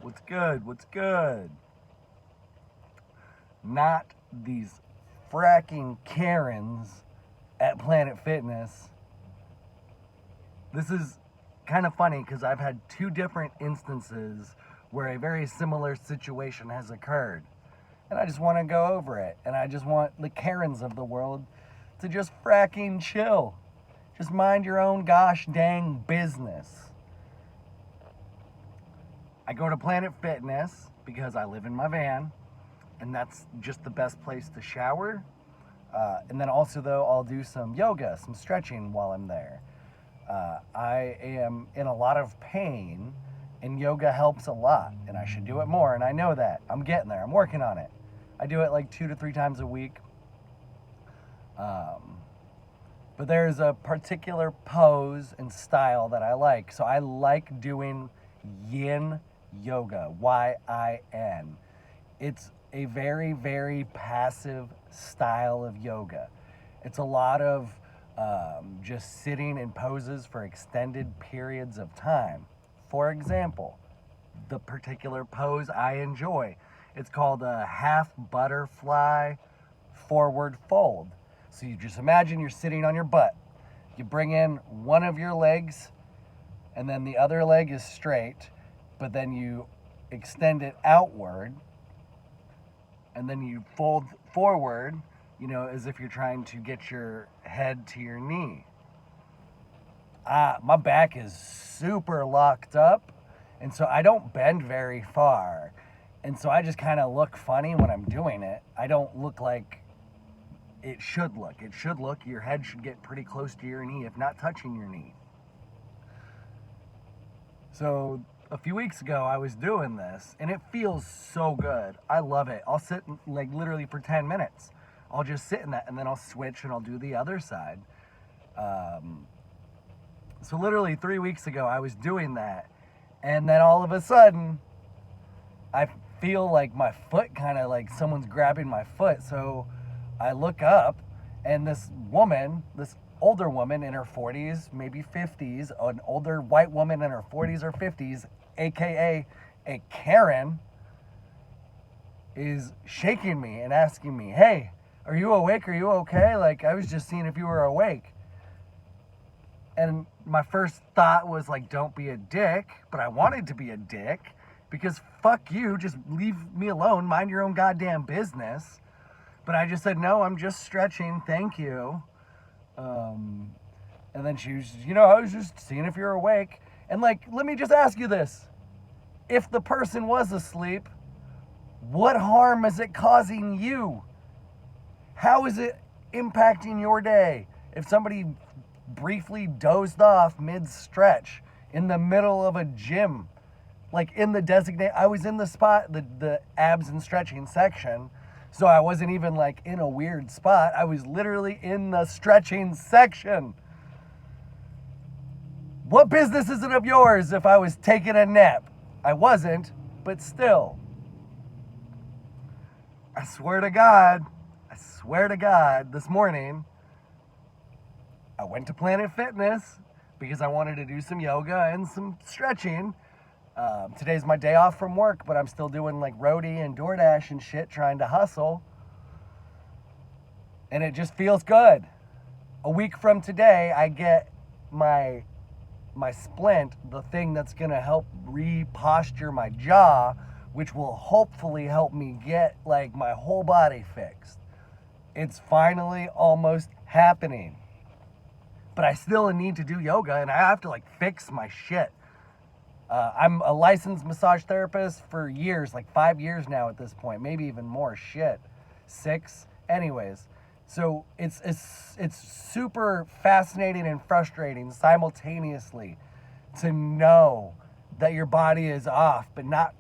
What's good? What's good? Not these fracking Karens at Planet Fitness. This is kind of funny because I've had two different instances where a very similar situation has occurred. And I just want to go over it. And I just want the Karens of the world to just fracking chill. Just mind your own gosh dang business. I go to Planet Fitness because I live in my van, and that's just the best place to shower. And then also, though, I'll do some yoga, some stretching while I'm there. I am in a lot of pain, and yoga helps a lot, and I should do it more, and I know that. I'm getting there. I'm working on it. I do it like 2 to 3 times a week. But there's a particular pose and style that I like. So I like doing yin yoga, Y-I-N. It's a very, very passive style of yoga. It's a lot of just sitting in poses for extended periods of time. For example, the particular pose I enjoy, it's called a half butterfly forward fold. So you just imagine you're sitting on your butt. You bring in one of your legs, and then the other leg is straight, but then you extend it outward, and then you fold forward, as if you're trying to get your head to your knee. My back is super locked up, and so I don't bend very far. And so I just kind of look funny when I'm doing it. I don't look like it should look. It should look, your head should get pretty close to your knee, if not touching your knee. So a few weeks ago, I was doing this, and it feels so good. I love it. I'll sit like literally for 10 minutes. I'll just sit in that, and then I'll switch and I'll do the other side. So literally 3 weeks ago, I was doing that, and then all of a sudden, I feel like my foot kind of like someone's grabbing my foot. So I look up, and this older woman in her 40s, maybe 50s, an older white woman in her 40s or 50s, aka a Karen, is shaking me and asking me, "Hey, are you awake? Are you okay? Like, I was just seeing if you were awake." And my first thought was like, don't be a dick, but I wanted to be a dick because fuck you, just leave me alone, mind your own goddamn business. But I just said, no, I'm just stretching, thank you. And then she was, I was just seeing if you're awake. And like, let me just ask you this. If the person was asleep, what harm is it causing you? How is it impacting your day? If somebody briefly dozed off mid-stretch in the middle of a gym, like in the I was in the spot, the abs and stretching section, so I wasn't even like in a weird spot. I was literally in the stretching section. What business is it of yours if I was taking a nap? I wasn't, but still. I swear to God, this morning, I went to Planet Fitness because I wanted to do some yoga and some stretching. Today's my day off from work, but I'm still doing like roadie and DoorDash and shit, trying to hustle. And it just feels good. A week from today, I get my splint, the thing that's gonna help reposture my jaw, which will hopefully help me get like my whole body fixed. It's finally almost happening. But I still need to do yoga, and I have to like fix my shit. I'm a licensed massage therapist for years, like 5 years now at this point, maybe even more. Shit, 6. Anyways, so it's super fascinating and frustrating simultaneously to know that your body is off, but not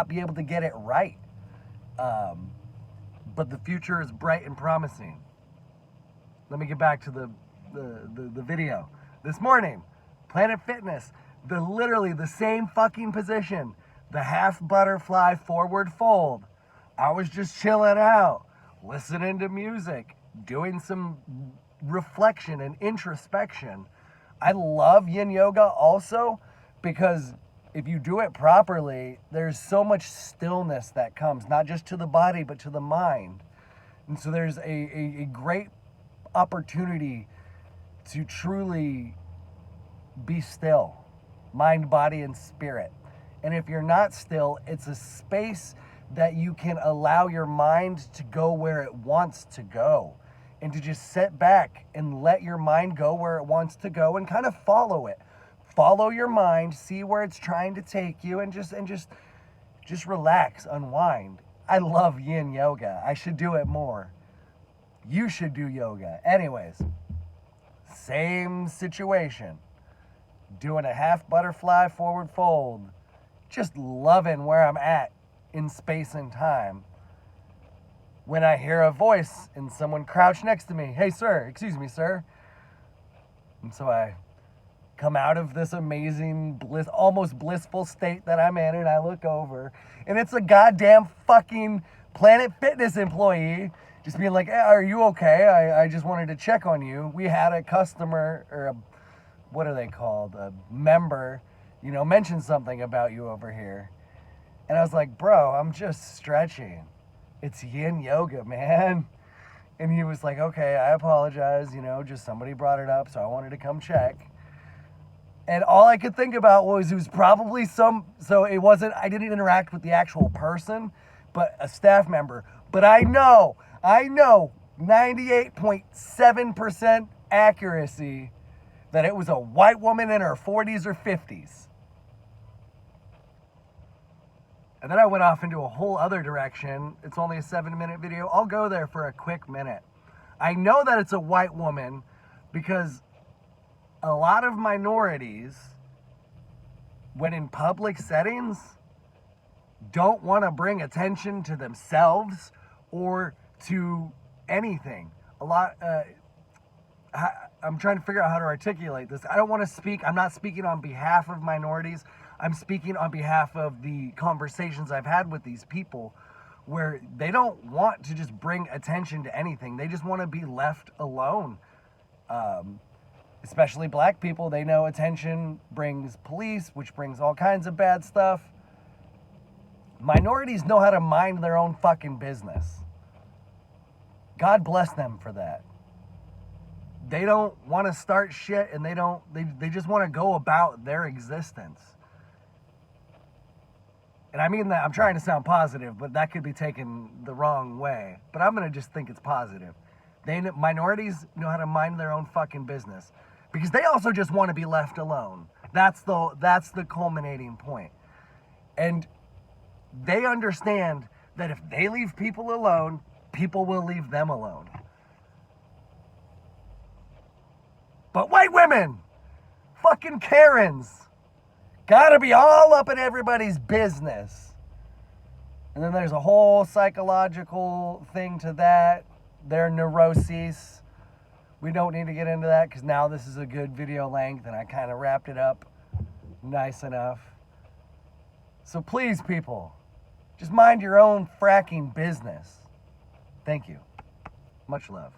be able to get it right. But the future is bright and promising. Let me get back to the video. This morning, Planet Fitness, literally the same fucking position, the half butterfly forward fold. I was just chilling out, listening to music, doing some reflection and introspection. I love yin yoga also because if you do it properly, there's so much stillness that comes, not just to the body, but to the mind. And so there's a great opportunity to truly be still, mind, body, and spirit. And if you're not still, it's a space that you can allow your mind to go where it wants to go, and to just sit back and let your mind go where it wants to go and kind of follow it. Follow your mind, see where it's trying to take you, and just relax, unwind. I love yin yoga. I should do it more. You should do yoga. Anyways, same situation. Doing a half butterfly forward fold. Just loving where I'm at in space and time. When I hear a voice and someone crouched next to me, hey sir, excuse me sir. And so I come out of this amazing, almost blissful state that I'm in, and I look over, and it's a goddamn fucking Planet Fitness employee just being like, hey, are you okay? I just wanted to check on you. We had a customer, or what are they called? A member, mention something about you over here. And I was like, bro, I'm just stretching. It's yin yoga, man. And he was like, okay, I apologize. Just somebody brought it up, so I wanted to come check. And all I could think about was it was probably so it wasn't, I didn't interact with the actual person, but a staff member. But I know 98.7% accuracy that it was a white woman in her 40s or 50s. And then I went off into a whole other direction. It's only a 7-minute video. I'll go there for a quick minute. I know that it's a white woman because a lot of minorities, when in public settings, don't want to bring attention to themselves or to anything. I'm trying to figure out how to articulate this. I don't want to speak, I'm not speaking on behalf of minorities. I'm speaking on behalf of the conversations I've had with these people, where they don't want to just bring attention to anything. They just want to be left alone. Especially black people, they know attention brings police, which brings all kinds of bad stuff. Minorities know how to mind their own fucking business. God bless them for that. They don't want to start shit, and they just want to go about their existence. And I mean that, I'm trying to sound positive, but that could be taken the wrong way. But I'm going to just think it's positive. Minorities know how to mind their own fucking business, because they also just want to be left alone. That's the culminating point. And they understand that if they leave people alone, people will leave them alone. But white women, fucking Karens, gotta be all up in everybody's business. And then there's a whole psychological thing to that. Their neuroses. We don't need to get into that because now this is a good video length and I kind of wrapped it up nice enough. So please, people, just mind your own fracking business. Thank you. Much love.